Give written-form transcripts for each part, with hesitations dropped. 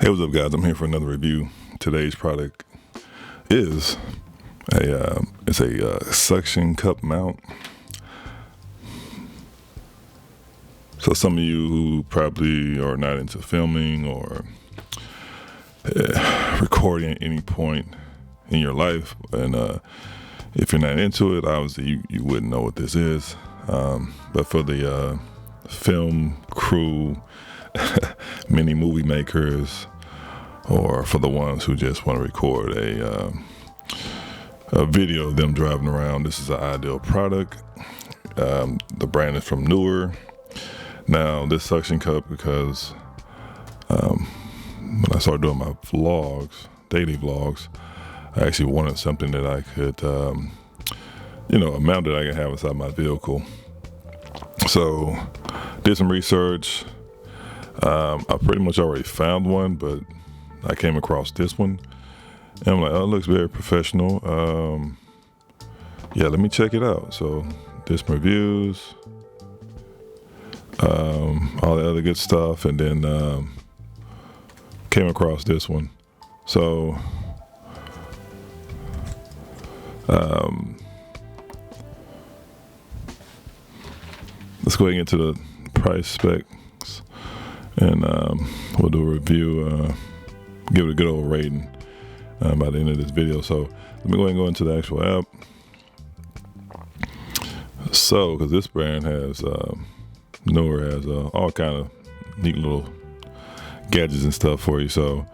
Hey, what's up, guys? I'm here for another review. Today's product is a suction cup mount. So some of you who probably are not into filming or recording at any point in your life, and if you're not into it, obviously you wouldn't know what this is. But for the film crew, many movie makers, or for the ones who just want to record a video of them driving around, this is an ideal product. The brand is from Neewer. Now, this suction cup, because when I started doing my vlogs, daily vlogs, I actually wanted something that I could, a mount that I can have inside my vehicle. So, did some research. I pretty much already found one, but I came across this one, and I'm like, oh, it looks very professional. Yeah, let me check it out. So, did some reviews, all the other good stuff, and then came across this one. So, let's go ahead and get to the price specs, and we'll do a review, give it a good old rating by the end of this video. So let me go ahead and go into the actual app. So, because this brand has, Neewer has all kind of neat little gadgets and stuff for you. So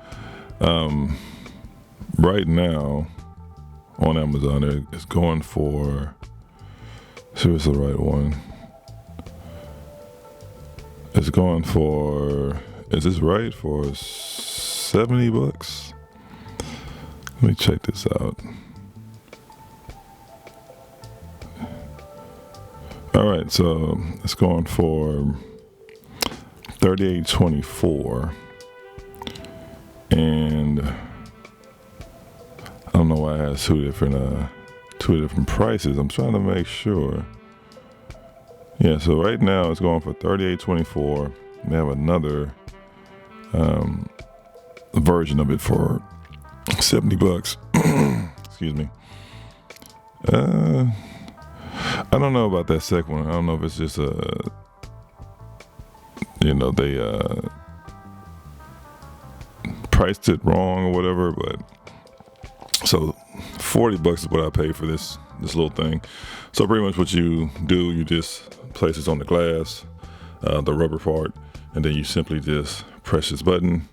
right now on Amazon, it's going for, see if it's the right one. It's going for, is this right, for $70? Let me check this out. All right, so it's going for $38.24, and I don't know why it has two different prices. I'm trying to make sure. Yeah, so right now it's going for $38.24. They have another version of it for $70. Excuse me. I don't know about that second one. I don't know if it's just they priced it wrong or whatever, but so $40 is what I paid for this little thing. So pretty much what you do, you just place this on the glass, the rubber part, and then you simply just press this button.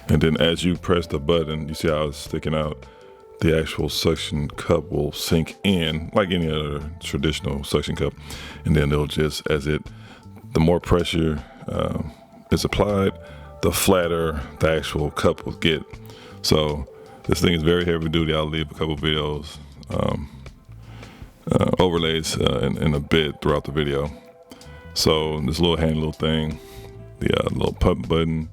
And then as you press the button, you see how it's sticking out, the actual suction cup will sink in like any other traditional suction cup. And then it'll just, the more pressure is applied, the flatter the actual cup will get. So this thing is very heavy duty. I'll leave a couple videos, overlays in a bit throughout the video. So this little handy little thing, the little pump button,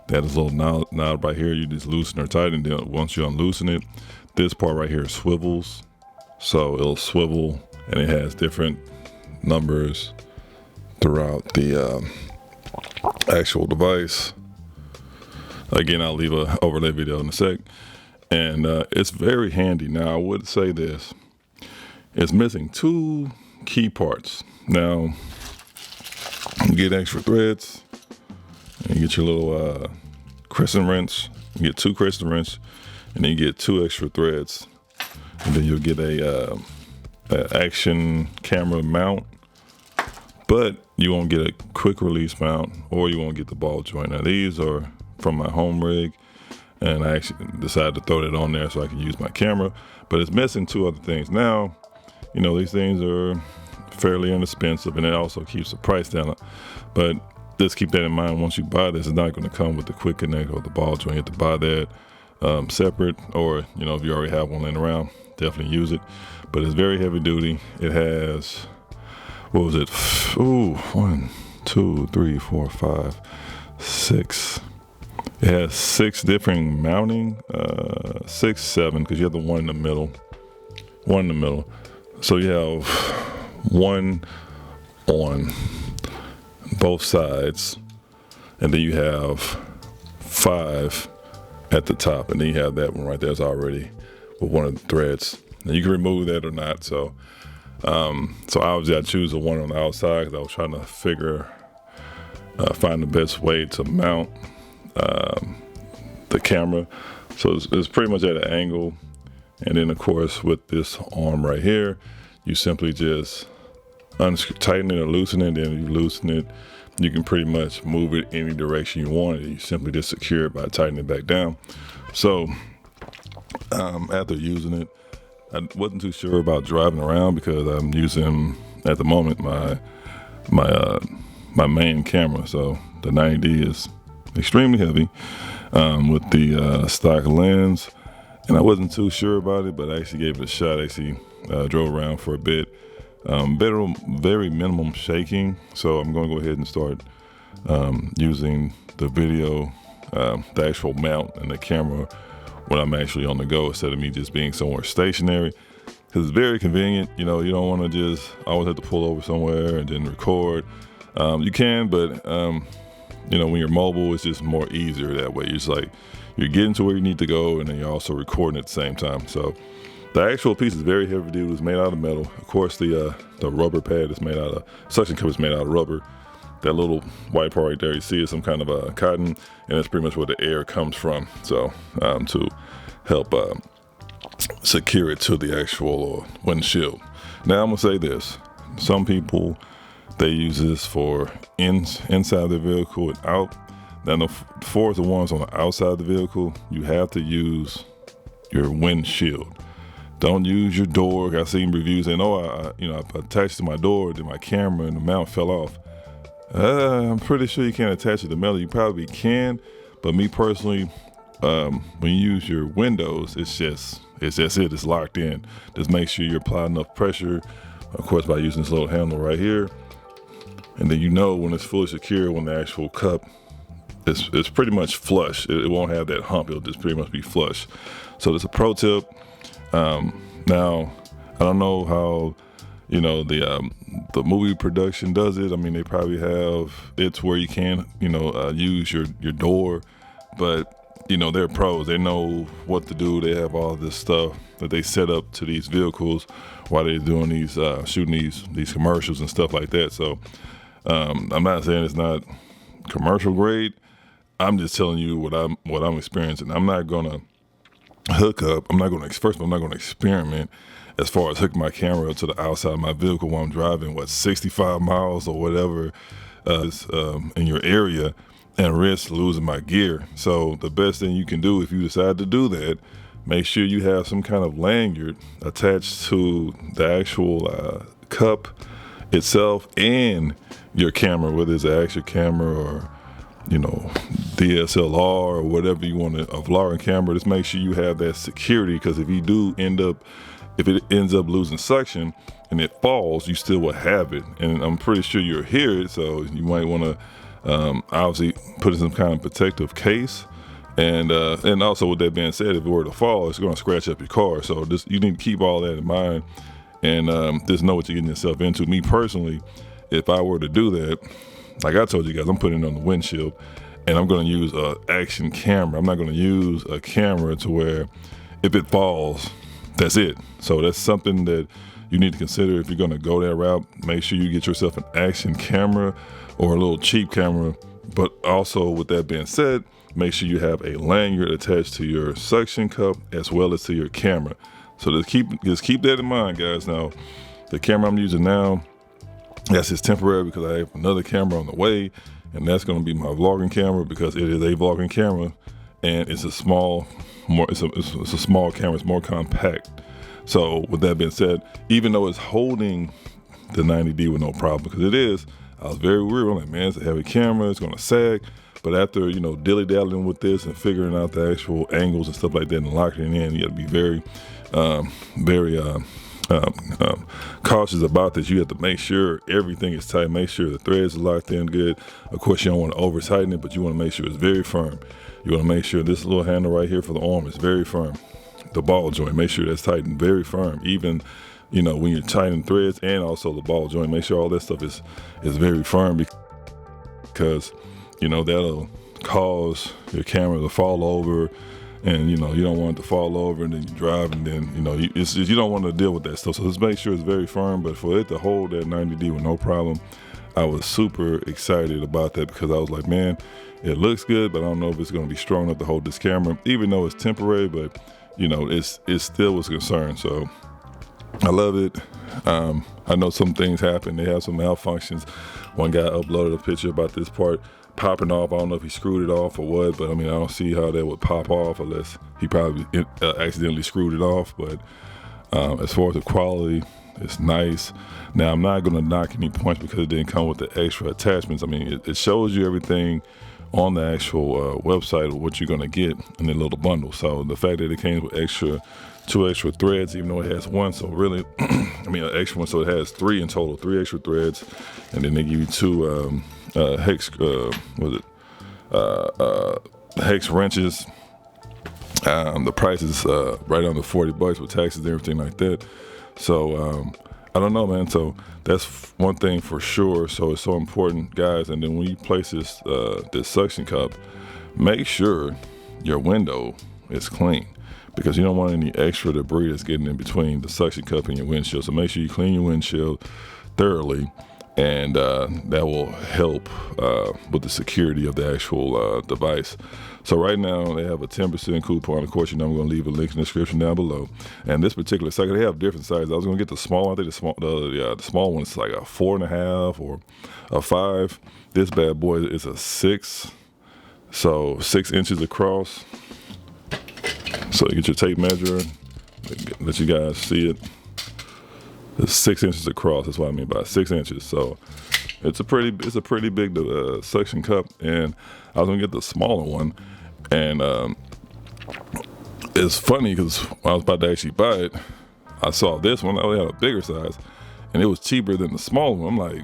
that is a little knob right here. You just loosen or tighten. Then once you unloosen it, this part right here swivels. So it'll swivel, and it has different numbers throughout the actual device. Again, I'll leave an overlay video in a sec. And it's very handy. Now, I would say this. It's missing two key parts. Now, you get extra threads, and you get your little crescent wrench. You get two crescent wrench, and then you get two extra threads. And then you'll get a action camera mount, but you won't get a quick release mount, or you won't get the ball joint. Now, these are from my home rig, and I actually decided to throw that on there so I can use my camera, but it's missing two other things. Now, these things are fairly inexpensive, and it also keeps the price down, but just keep that in mind. Once you buy this, it's not going to come with the quick connect or the ball joint. You have to buy that separate, or if you already have one laying around, definitely use it. But it's very heavy duty. It has, what was it? 1, 2, 3, 4, 5, 6. It has 6 different mounting, 6, 7, because you have the one in the middle. So you have one on both sides, and then you have 5 at the top, and then you have that one right there. It's already with one of the threads. And you can remove that or not. So obviously I choose the one on the outside because I was trying to find the best way to mount the camera. So it's pretty much at an angle. And then of course with this arm right here, you simply just tighten it or loosen it, and then you loosen it. You can pretty much move it any direction you want it. You simply just secure it by tightening it back down. So after using it, I wasn't too sure about driving around because I'm using at the moment my main camera. So the 90D is extremely heavy with the stock lens, and I wasn't too sure about it, but I actually gave it a shot. I actually drove around for a bit. Very minimum shaking, so I'm going to go ahead and start using the video, the actual mount and the camera when I'm actually on the go instead of me just being somewhere stationary, because it's very convenient. You know, you don't want to just always have to pull over somewhere and then record. You can, but you know, when you're mobile, it's just more easier that way. It's like you're getting to where you need to go, and then you're also recording at the same time. So the actual piece is very heavy duty. It's made out of metal. Of course, the rubber pad is made out of, suction cup is made out of rubber. That little white part right there, you see, is some kind of cotton, and that's pretty much where the air comes from. So to help secure it to the actual windshield. Now I'm gonna say this: some people, they use this for inside the vehicle and out. Now for the ones on the outside of the vehicle, you have to use your windshield. Don't use your door. I've seen reviews saying, "Oh, I attached to my door, then my camera and the mount fell off." I'm pretty sure you can't attach it to metal. You probably can, but me personally, when you use your windows, it's just it. It's locked in. Just make sure you apply enough pressure, of course, by using this little handle right here, and then you know when it's fully secure, when the actual cup it's pretty much flush. It won't have that hump. It'll just pretty much be flush. So that's a pro tip. Now I don't know how the movie production does it. I mean, they probably have it's where you can use your door, but they're pros. They know what to do. They have all this stuff that they set up to these vehicles while they're doing these shooting these commercials and stuff like that. So I'm not saying it's not commercial grade. I'm just telling you what I'm experiencing. I'm not gonna hook up. I'm not gonna experiment as far as hooking my camera up to the outside of my vehicle while I'm driving 65 miles or whatever in your area, and risk losing my gear. So the best thing you can do if you decide to do that, make sure you have some kind of lanyard attached to the actual cup itself and your camera, whether it's an action camera or DSLR or whatever you want, a vlogging camera. Just make sure you have that security, because if it ends up losing suction and it falls, you still will have it. And I'm pretty sure you'll hear it, so you might want to obviously put in some kind of protective case. And also, with that being said, if it were to fall, it's going to scratch up your car. So you need to keep all that in mind, and just know what you're getting yourself into. Me personally, if I were to do that, like I told you guys, I'm putting it on the windshield, and I'm going to use an action camera. I'm not going to use a camera to where if it falls, that's it. So that's something that you need to consider if you're going to go that route. Make sure you get yourself an action camera or a little cheap camera. But also, with that being said, make sure you have a lanyard attached to your suction cup as well as to your camera. So just keep that in mind, guys. Now, the camera I'm using now, that's just temporary because I have another camera on the way, and that's going to be my vlogging camera, because it is a vlogging camera, and it's a small camera. It's more compact. So with that being said, even though it's holding the 90D with no problem, because it is, I was very weird. I'm like, man, it's a heavy camera. It's going to sag. But after dilly-dallying with this and figuring out the actual angles and stuff like that and locking it in, you got to be very cautious about this. You have to make sure everything is tight. Make sure the threads are locked in good. Of course, you don't want to over tighten it, but you want to make sure it's very firm. You want to make sure this little handle right here for the arm is very firm. The ball joint, make sure that's tightened very firm. Even when you're tightening threads, and also the ball joint, make sure all that stuff is very firm, because that'll cause your camera to fall over, and you don't want it to fall over, and then you drive, and then you don't want to deal with that stuff. So just make sure it's very firm. But for it to hold that 90D with no problem, I was super excited about that, because I was like, man, it looks good, but I don't know if it's going to be strong enough to hold this camera, even though it's temporary. But it still was a concern. So I love it. I know some things happen. They have some malfunctions. One guy uploaded a picture about this part popping off. I don't know if he screwed it off or what, but I mean, I don't see how that would pop off unless he probably accidentally screwed it off. But as far as the quality, it's nice. Now, I'm not going to knock any points because it didn't come with the extra attachments. I mean, it shows you everything on the actual website of what you're going to get in the little bundle. So the fact that it came with two extra threads, even though it has one, so really, I mean, an extra one, so it has three in total, 3 extra threads, and then they give you two hex hex wrenches. The price is right under $40 with taxes and everything like that. So I don't know, man. So that's one thing for sure. So it's so important, guys. And then when you place this suction cup, make sure your window is clean, because you don't want any extra debris that's getting in between the suction cup and your windshield. So make sure you clean your windshield thoroughly, and that will help with the security of the actual device. So right now they have a 10% coupon. Of course, I'm going to leave a link in the description down below. And this particular sucker, they have different sizes. I was going to get the small one. I think the small one is like a 4.5 or a 5. This bad boy is a 6, so 6 inches across. So you get your tape measure, let you guys see it. It's 6 inches across. That's what I mean by 6 inches. So it's a pretty big suction cup. And I was gonna get the smaller one, and it's funny because when I was about to actually buy it, I saw this one. I only had a bigger size, and it was cheaper than the smaller one. I'm like,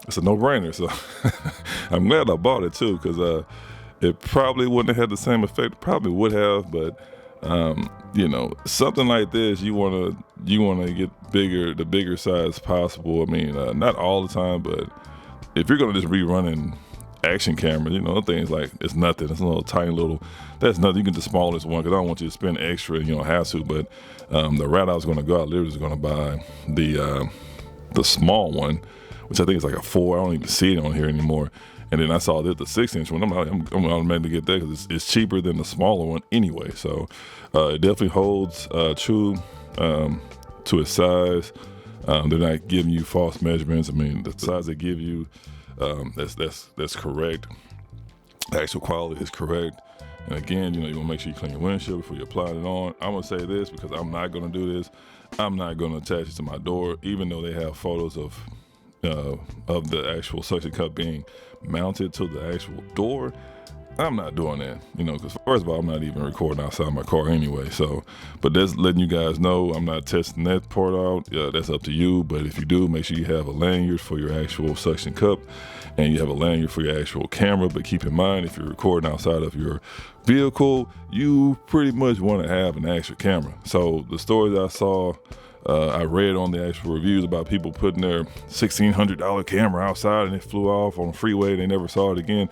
it's a no-brainer. So I'm glad I bought it too, because it probably wouldn't have had the same effect. Probably would have, but something like this, you wanna get the bigger size possible. I mean, not all the time, but if you're gonna just be running action camera, things like, it's nothing. It's a little tiny little, that's nothing. You can just small this one, because I don't want you to spend extra and you don't have to. But the route I was gonna go, I literally was gonna buy the small one, which I think is like a 4. I don't even see it on here anymore. And then I saw the 6-inch one. I'm automatically get that, because it's cheaper than the smaller one anyway. So it definitely holds true to its size. They're not giving you false measurements. I mean, the size they give you, that's correct. The actual quality is correct. And again, you want to make sure you clean your windshield before you apply it on. I'm gonna say this because I'm not gonna do this. I'm not gonna attach it to my door, even though they have photos of the actual suction cup being mounted to the actual door. I'm not doing that, because first of all, I'm not even recording outside my car anyway. So, but that's letting you guys know I'm not testing that part out. That's up to you. But if you do, make sure you have a lanyard for your actual suction cup, and you have a lanyard for your actual camera. But keep in mind, if you're recording outside of your vehicle, you pretty much want to have an extra camera. So the stories I saw, I read on the actual reviews about people putting their $1,600 camera outside and it flew off on the freeway. They never saw it again.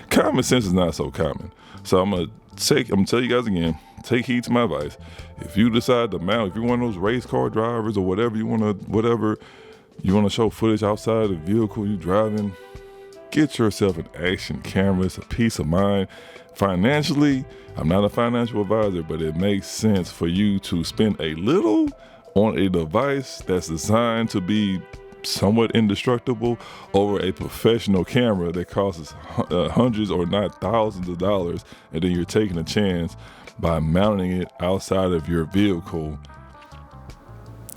Common sense is not so common. So I'm gonna tell you guys again, take heed to my advice. If you decide to mount, if you're one of those race car drivers or whatever you want to show footage outside the vehicle you're driving, get yourself an action camera. It's a peace of mind. Financially, I'm not a financial advisor, but it makes sense for you to spend a little on a device that's designed to be somewhat indestructible over a professional camera that costs hundreds or not thousands of dollars, and then you're taking a chance by mounting it outside of your vehicle,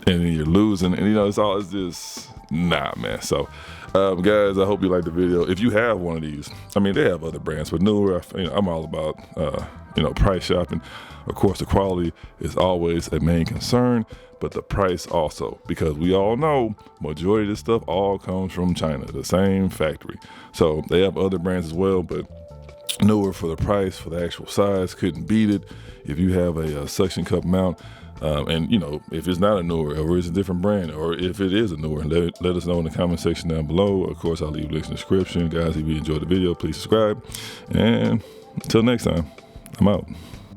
and then you're losing. And it's just nah, man. So guys, I hope you like the video. If you have one of these, I mean, they have other brands, but Neewer, I'm all about price shopping. Of course, the quality is always a main concern, but the price also, because we all know majority of this stuff all comes from China, the same factory. So they have other brands as well, but Neewer, for the price, for the actual size, couldn't beat it. If you have a suction cup mount, And you know, if it's not a newer or it's a different brand, or if it is a newer, let us know in the comment section down below. Of course, I'll leave links in the description. Guys, if you enjoyed the video, please subscribe. And until next time, I'm out.